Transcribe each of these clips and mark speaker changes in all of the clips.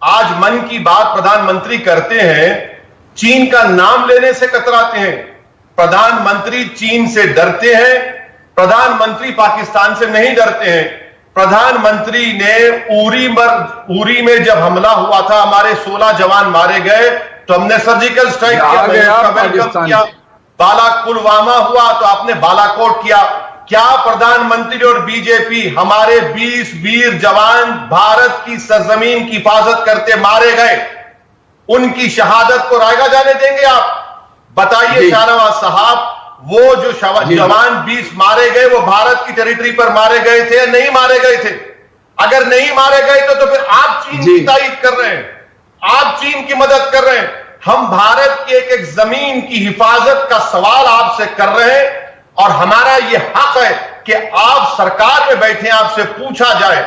Speaker 1: आज मन की बात प्रधानमंत्री करते हैं, चीन का नाम लेने से कतराते हैं। प्रधानमंत्री चीन से डरते हैं, प्रधानमंत्री पाकिस्तान से नहीं डरते हैं। प्रधानमंत्री ने उरी में जब हमला हुआ था, हमारे 16 जवान मारे गए, तो हमने सर्जिकल स्ट्राइक किया। पुलवामा हुआ तो आपने बालाकोट किया। क्या प्रधानमंत्री और बीजेपी हमारे 20 वीर जवान भारत की सरजमीन की हिफाजत करते मारे गए, उनकी शहादत को रायगा जाने देंगे आप? बताइए शाहनवाज साहब, वो जो जवान 20 मारे गए, वो भारत की टेरिटरी पर मारे गए थे या नहीं मारे गए थे? अगर नहीं मारे गए तो फिर आप चीन की तारीफ कर रहे हैं, आप चीन की मदद कर रहे हैं। हम भारत की एक जमीन की हिफाजत का सवाल आपसे कर रहे हैं, और हमारा यह हक है कि आप सरकार में बैठे, आपसे पूछा जाए,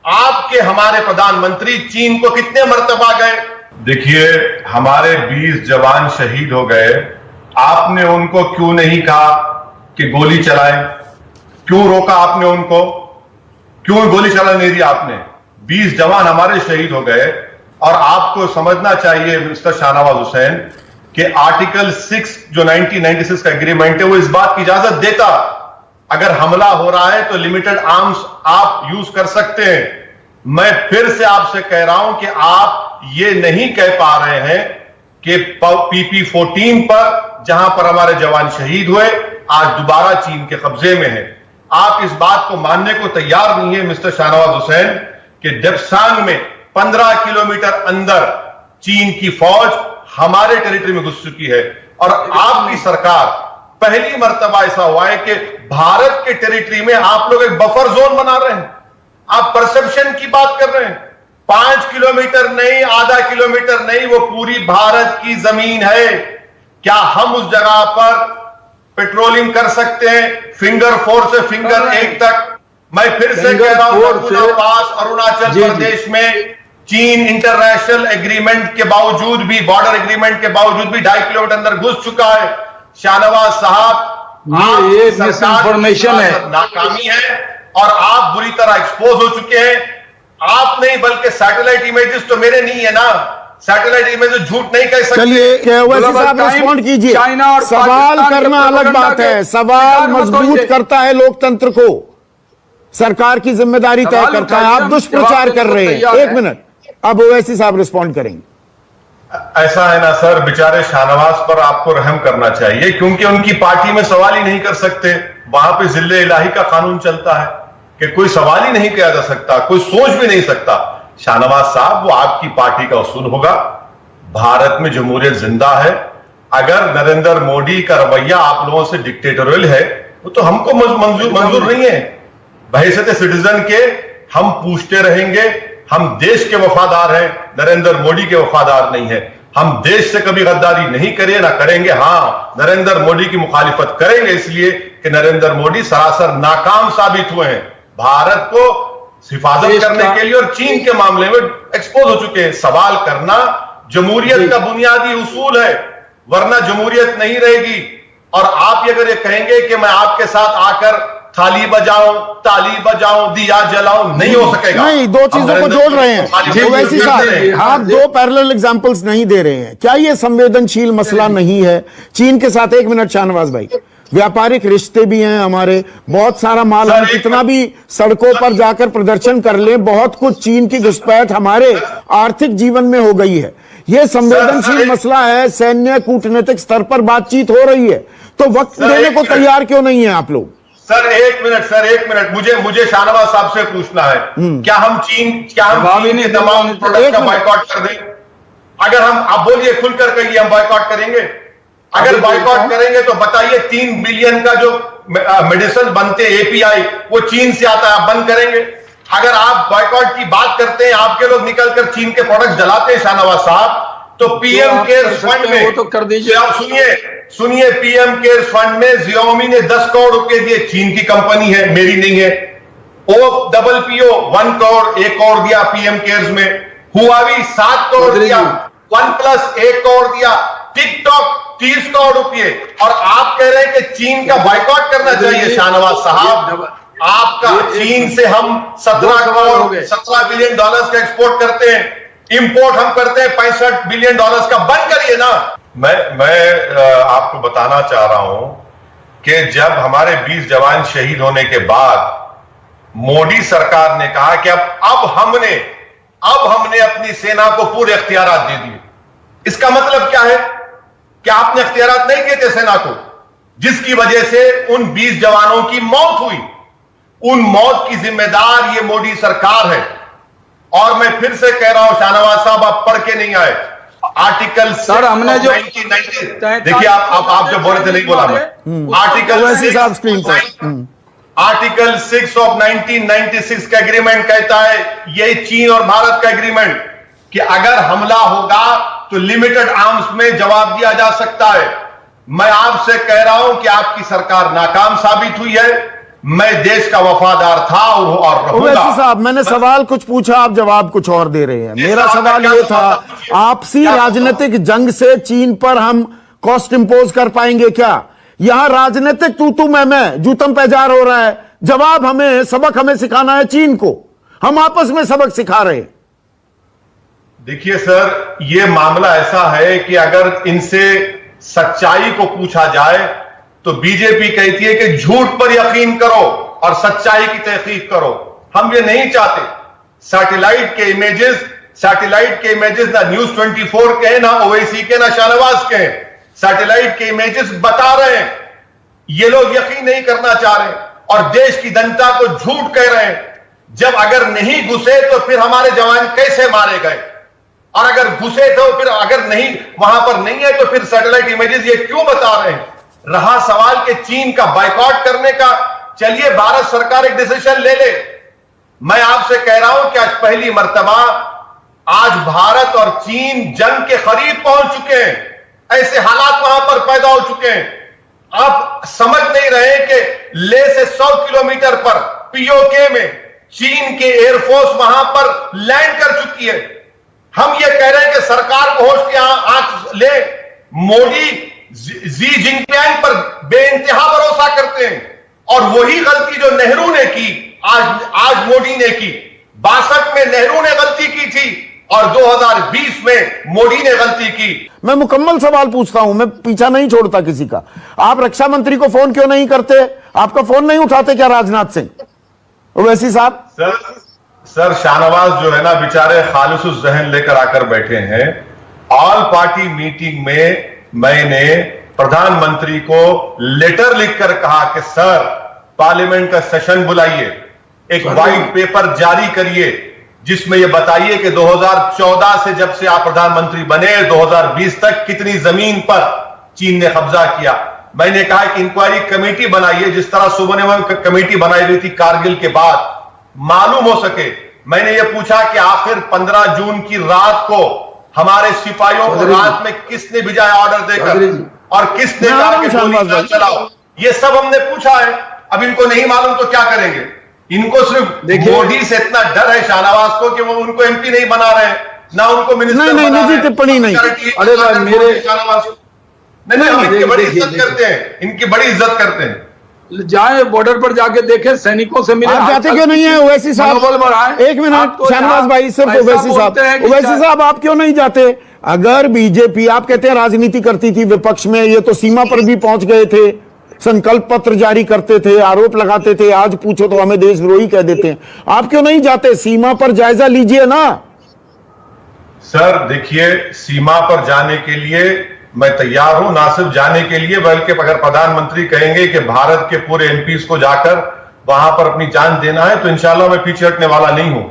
Speaker 1: आपके हमारे प्रधानमंत्री चीन को कितने मर्तबा गए? देखिए, हमारे 20 जवान शहीद हो गए, आपने उनको क्यों नहीं कहा कि गोली चलाएं? क्यों रोका आपने उनको? क्यों गोली चलाने नहीं दी आपने? 20 जवान हमारे शहीद हो गए, और आपको समझना चाहिए मिस्टर शाहनवाज हुसैन कि आर्टिकल 6 जो 1996 का एग्रीमेंट है, वो इस बात की इजाजत देता, अगर हमला हो रहा है तो लिमिटेड आर्म्स आप यूज कर सकते हैं। मैं फिर से आपसे कह रहा हूं कि आप ये नहीं कह पा रहे हैं कि PP-14 पर, जहां पर हमारे जवान शहीद हुए, आज दोबारा चीन के कब्जे में है। आप इस बात को मानने को तैयार नहीं है मिस्टर शाहनवाज हुसैन कि डेप्सांग में 15 किलोमीटर अंदर चीन की फौज हमारे टेरिटरी में घुस चुकी है, और आपकी सरकार, पहली मर्तबा ऐसा हुआ है कि भारत के टेरिटरी में आप लोग एक बफर जोन बना रहे हैं। आप परसेप्शन की बात कर रहे हैं। 5 किलोमीटर नहीं, आधा किलोमीटर नहीं, वो पूरी भारत की जमीन है। क्या हम उस जगह पर पेट्रोलिंग कर सकते हैं फिंगर 4 से फिंगर 8 तक? मैं फिर से कह रहा हूं, पास अरुणाचल प्रदेश में चीन इंटरनेशनल एग्रीमेंट के बावजूद भी, बॉर्डर एग्रीमेंट के बावजूद भी 2.5 किलोमीटर अंदर घुस चुका है। शाहनवाज साहब,
Speaker 2: ये मिसइंफॉर्मेशन है,
Speaker 1: नाकामी है, और आप बुरी तरह एक्सपोज हो चुके हैं। आप नहीं, बल्कि सैटेलाइट इमेजेस तो मेरे नहीं है ना, सैटेलाइट इमेजेस झूठ नहीं कह सकते।
Speaker 3: चलिए ओवैसी साहब रिस्पॉन्ड कीजिए। सवाल करना अलग बात है, सवाल मजबूत करता है लोकतंत्र को, सरकार की जिम्मेदारी तय करता है। आप दुष्प्रचार कर रहे हैं। 1 मिनट, अब ओवैसी साहब रिस्पॉन्ड करेंगे।
Speaker 1: ऐसा है ना सर, बेचारे शाहनवाज पर आपको रहम करना चाहिए, क्योंकि उनकी पार्टी में सवाल ही नहीं कर सकते। वहां पे जिल्ले इलाही का कानून चलता है कि कोई सवाल ही नहीं किया जा सकता, कोई सोच भी नहीं सकता। शाहनवाज साहब, वो आपकी पार्टी का उसूल होगा। भारत में जमहूरियत जिंदा है। अगर नरेंद्र मोदी का रवैया आप लोगों से डिक्टेटोरियल है, वो तो हमको मंजूर नहीं है। बहैसियत सिटीजन के हम पूछते रहेंगे। हम देश के वफादार हैं, नरेंद्र मोदी के वफादार नहीं है। हम देश से कभी गद्दारी नहीं करें, ना करेंगे। हां, नरेंद्र मोदी की मुखालिफत करेंगे इसलिए कि नरेंद्र मोदी सरासर नाकाम साबित हुए हैं भारत को हिफाजत करने के लिए, और चीन के मामले में एक्सपोज हो चुके हैं। सवाल करना जमहूरियत का बुनियादी उसूल है, वरना जमहूरियत नहीं रहेगी। और आप अगर ये कहेंगे कि मैं आपके साथ आकर थाली बजाऊं, ताली बजाऊं, दिया जलाऊं, नहीं हो सकेगा।
Speaker 3: नहीं, दो चीजों को जोड़ रहे हैं ओवैसी साहब। आप 2 पैरेलल एग्जांपल्स नहीं दे रहे हैं। क्या ये संवेदनशील मसला नहीं है चीन के साथ? 1 मिनट शाहनवाज भाई, व्यापारिक रिश्ते भी हैं हमारे, बहुत सारा माल, हम कितना भी सड़कों पर जाकर प्रदर्शन कर लें, बहुत कुछ चीन की घुसपैठ हमारे आर्थिक जीवन में हो गई है। यह संवेदनशील मसला है, सैन्य कूटनीतिक स्तर पर बातचीत हो रही है, तो वक्त देने को तैयार क्यों नहीं है आप लोग?
Speaker 1: सर 1 मिनट, मुझे शाहनवाज साहब से पूछना है, क्या हम चीन के तमाम प्रोडक्ट का बायकॉट कर दें? अगर हम, आप बोलिए, खुलकर कहिए, हम बायकॉट करेंगे। अगर बायकॉट करेंगे तो बताइए, 3 बिलियन का जो मेडिसिन बनते API, वो चीन से आता है, आप बंद करेंगे? अगर आप बायकॉट की बात करते हैं, आपके लोग निकलकर चीन के प्रोडक्ट जलाते हैं शाहनवाज साहब, तो पीएम केयर्स फंड में, वो तो कर दीजिए। आप सुनिए, पीएम केयर्स फंड में Xiaomi ने 10 करोड़ रुपए दिए, चीन की कंपनी है, मेरी नहीं है। OPPO 1 करोड़, 1 करोड़ दिया पीएम केयर्स में। हुआवी 7 करोड़ दिया, OnePlus 1 करोड़ दिया, टिकटॉक 30 करोड़ रुपए, और आप कह रहे हैं कि चीन का बायकॉट करना चाहिए। शाहनवाज साहब, आपका चीन से हम 17 बिलियन डॉलर्स का एक्सपोर्ट करते हैं। इंपोर्ट हम करते हैं $65 बिलियन का, बंद करिए ना। मैं आपको बताना चाह रहा हूं कि जब हमारे 20 जवान शहीद होने के बाद मोदी सरकार ने कहा कि अब हमने अपनी सेना को पूरे इख्तियारात दे दिए, इसका मतलब क्या है कि आपने इख्तियारात नहीं दिए थे सेना को, जिसकी वजह से उन 20 जवानों की मौत हुई। उन मौत की जिम्मेदार ये मोदी सरकार है। और मैं फिर से कह रहा हूं, शाहनवाज साहब आप पढ़ के नहीं आए आर्टिकल
Speaker 2: सर, हमने जो
Speaker 1: 1990, देखिए आप जो बोले थे नहीं बोला मैं, आर्टिकल 6 ऑफ 1996 का एग्रीमेंट कहता है, यही चीन और भारत का एग्रीमेंट, कि अगर हमला होगा तो लिमिटेड आर्म्स में जवाब दिया जा सकता है। मैं आपसे कह रहा हूं कि आपकी सरकार नाकाम साबित हुई है। मैं देश का वफादार था और रहूंगा।
Speaker 3: साहब, मैंने सवाल कुछ पूछा, आप जवाब कुछ और दे रहे हैं। मेरा सवाल ये था, आपसी राजनीतिक जंग से चीन पर हम कॉस्ट इंपोज कर पाएंगे क्या? यहां राजनीतिक तू मैं जूतम पैजार हो रहा है। जवाब सबक हमें सिखाना है चीन को, हम आपस में सबक सिखा रहे हैं।
Speaker 1: देखिए सर, यह मामला ऐसा है कि अगर इनसे सच्चाई को पूछा जाए तो बीजेपी कहती है कि झूठ पर यकीन करो और सच्चाई की तहकीक करो। हम ये नहीं चाहते। सैटेलाइट के इमेजेस ना न्यूज 24 के, ना ओवैसी के, ना शाहनवाज के, सैटेलाइट के इमेजेस बता रहे हैं। ये लोग यकीन नहीं करना चाह रहे और देश की जनता को झूठ कह रहे हैं। जब अगर नहीं घुसे तो फिर हमारे जवान कैसे मारे गए, और अगर घुसे तो फिर अगर नहीं वहां पर नहीं है तो फिर सैटेलाइट इमेजेस ये क्यों बता रहे हैं? रहा सवाल के चीन का बायकॉट करने का, चलिए भारत सरकार एक डिसीजन ले ले। मैं आपसे कह रहा हूं कि आज पहली मर्तबा आज भारत और चीन जंग के करीब पहुंच चुके हैं। ऐसे हालात वहां पर पैदा हो चुके हैं। आप समझ नहीं रहे कि ले से 100 किलोमीटर पर पीओके में चीन के एयरफोर्स वहां पर लैंड कर चुकी है। हम ये कह रहे हैं कि सरकार को होश की आंख ले। मोदी जी जिनपिंग पर बेइंतहा भरोसा करते हैं, और वही गलती जो नेहरू ने की आज मोदी ने की। 62 में नेहरू ने गलती की थी और 2020 में मोदी ने गलती की।
Speaker 3: मैं मुकम्मल सवाल पूछता हूं, मैं पीछा नहीं छोड़ता किसी का। आप रक्षा मंत्री को फोन क्यों नहीं करते? आपका फोन नहीं उठाते क्या राजनाथ सिंह? ओवैसी साहब।
Speaker 1: सर शाहनवाज जो है ना, बेचारे खालिसुल जहन लेकर आकर बैठे हैं। ऑल पार्टी मीटिंग में मैंने प्रधानमंत्री को लेटर लिखकर कहा कि सर पार्लियामेंट का सेशन बुलाइए, एक व्हाइट पेपर जारी करिए जिसमें यह बताइए कि 2014 से जब से आप प्रधानमंत्री बने 2020 तक कितनी जमीन पर चीन ने कब्जा किया। मैंने कहा कि इंक्वायरी कमेटी बनाइए, जिस तरह सुबह कमेटी बनाई गई थी कारगिल के बाद, मालूम हो सके। मैंने यह पूछा कि आखिर 15 जून की रात को हमारे सिपाहियों को रात में किसने भिजाया ऑर्डर देकर, और किसने कहा कि गोली चलाओ। ये सब हमने पूछा है। अब इनको नहीं मालूम तो क्या करेंगे? इनको सिर्फ मोदी से इतना डर है शाहनवाज को कि वो उनको एमपी नहीं बना रहे हैं, ना उनको मिनिस्टर
Speaker 3: नहीं, निजी टिप्पणी नहीं।
Speaker 1: अरे भाई मेरे शाहनवाज नहीं, हम इनकी बड़ी इज्जत करते हैं, इनकी बड़ी इज्जत करते हैं।
Speaker 2: जाए बॉर्डर पर जाके देखें, सैनिकों से मिले।
Speaker 3: आप जाते क्यों नहीं है ओवैसी साहब? एक मिनट शाहनवाज भाई, सिर्फ ओवैसी साहब आप क्यों नहीं जाते? अगर बीजेपी, आप कहते हैं राजनीति करती थी विपक्ष में, ये तो सीमा पर भी पहुंच गए थे, संकल्प पत्र जारी करते थे, आरोप लगाते थे, आज पूछो तो हमें देशद्रोही कह देते हैं। आप क्यों नहीं जाते? सीमा पर जायजा लीजिए ना।
Speaker 1: सर देखिए, सीमा पर जाने के लिए मैं तैयार हूं, ना सिर्फ जाने के लिए बल्कि अगर प्रधानमंत्री कहेंगे कि भारत के पूरे एमपीज को जाकर वहां पर अपनी जान देना है तो इंशाल्लाह मैं पीछे हटने वाला नहीं हूं।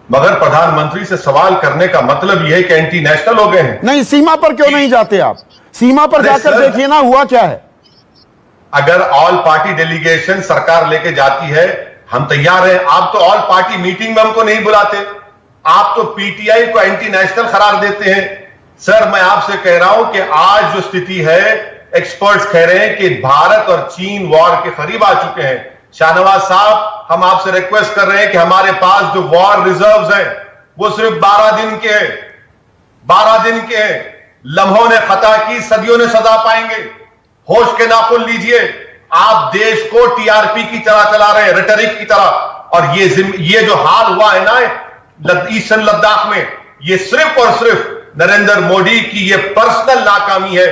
Speaker 1: मगर प्रधानमंत्री से सवाल करने का मतलब यह है कि एंटी नेशनल हो गए हैं।
Speaker 3: नहीं, सीमा पर क्यों नहीं जाते आप? सीमा पर जाकर देखिए ना हुआ क्या है।
Speaker 1: अगर ऑल पार्टी डेलीगेशन सरकार लेके जाती है, हम तैयार हैं। आप तो ऑल पार्टी मीटिंग में हमको नहीं बुलाते, आप तो पीटीआई को एंटी नेशनल करार देते हैं। सर मैं आपसे कह रहा हूं कि आज जो स्थिति है, एक्सपर्ट्स कह रहे हैं कि भारत और चीन वॉर के करीब आ चुके हैं। शाहनवाज साहब, हम आपसे रिक्वेस्ट कर रहे हैं कि हमारे पास जो वॉर रिजर्व्स हैं वो सिर्फ 12 दिन के हैं। 12 दिन के हैं। लम्हों ने खता की, सदियों ने सजा पाएंगे। होश के नाखून लीजिए। आप देश को टीआरपी की तरह चला रहे हैं, रेटरिक की तरह। और ये जो हाल हुआ है ना ईस्टर्न लद्दाख में, ये सिर्फ और सिर्फ नरेंद्र मोदी की ये पर्सनल नाकामी है।